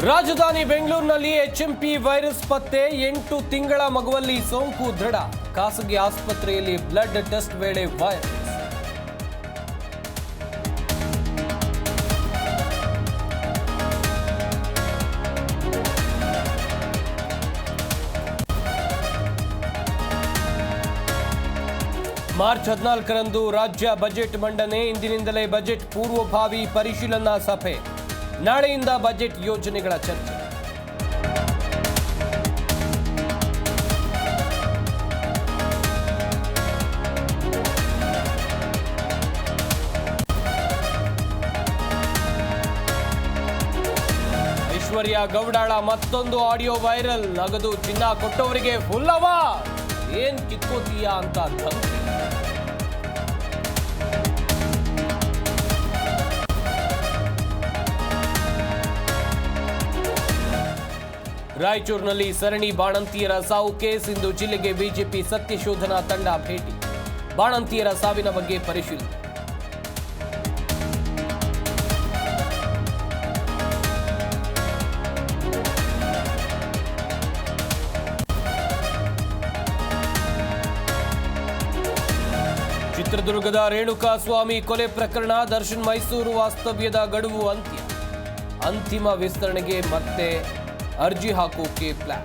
ರಾಜಧಾನಿ ಬೆಂಗಳೂರಿನಲ್ಲಿ HMP virus ಪತ್ತೆ 8 ತಿಂಗಳ ಮಗುವಲ್ಲಿ ಸೋಂಕು ದೃಢ ಖಾಸಗಿ ಆಸ್ಪತ್ರೆಯಲ್ಲಿ ಬ್ಲಡ್ ಟೆಸ್ಟ್ ವೇಳೆ ವೈರಸ್ ಮಾರ್ಚ್ 14ರಂದು ರಾಜ್ಯ ಬಜೆಟ್ ಮಂಡನೆ ಇಂದಿನಿಂದಲೇ ಬಜೆಟ್ ಪೂರ್ವಭಾವಿ ಪರಿಶೀಲನಾ ಸಭೆ ನಾಳೆಯಿಂದ ಬಜೆಟ್ ಯೋಜನೆಗಳ ಚರ್ಚೆ ಐಶ್ವರ್ಯ ಗೌಡಾಳ ಮತ್ತೊಂದು ಆಡಿಯೋ ವೈರಲ್ ನಗದು ಚಿನ್ನ ಕೊಟ್ಟವರಿಗೆ ಫುಲ್ ಅವಾರ್ಡ್ ಏನ್ ಕಿತ್ಕೋತೀಯಾ ಅಂತ ಧಮಕಿ ರಾಯಚೂರಿನಲ್ಲಿ ಸರಣಿ ಬಾಣಂತಿಯರ ಸಾವು ಕೇಸ್ ಇಂದು ಜಿಲ್ಲೆಗೆ ಬಿಜೆಪಿ ಸತ್ಯಶೋಧನಾ ತಂಡ ಭೇಟಿ ಬಾಣಂತಿಯರ ಸಾವಿನ ಬಗ್ಗೆ ಪರಿಶೀಲನೆ ಚಿತ್ರದುರ್ಗದ ರೇಣುಕಾಸ್ವಾಮಿ ಕೊಲೆ ಪ್ರಕರಣ ದರ್ಶನ್ ಮೈಸೂರು ವಾಸ್ತವ್ಯದ ಗಡುವು ಅಂತಿಮ ವಿಸ್ತರಣೆಗೆ ಮತ್ತೆ ಅರ್ಜಿ ಹಾಕೋಕೆ ಪ್ಲಾನ್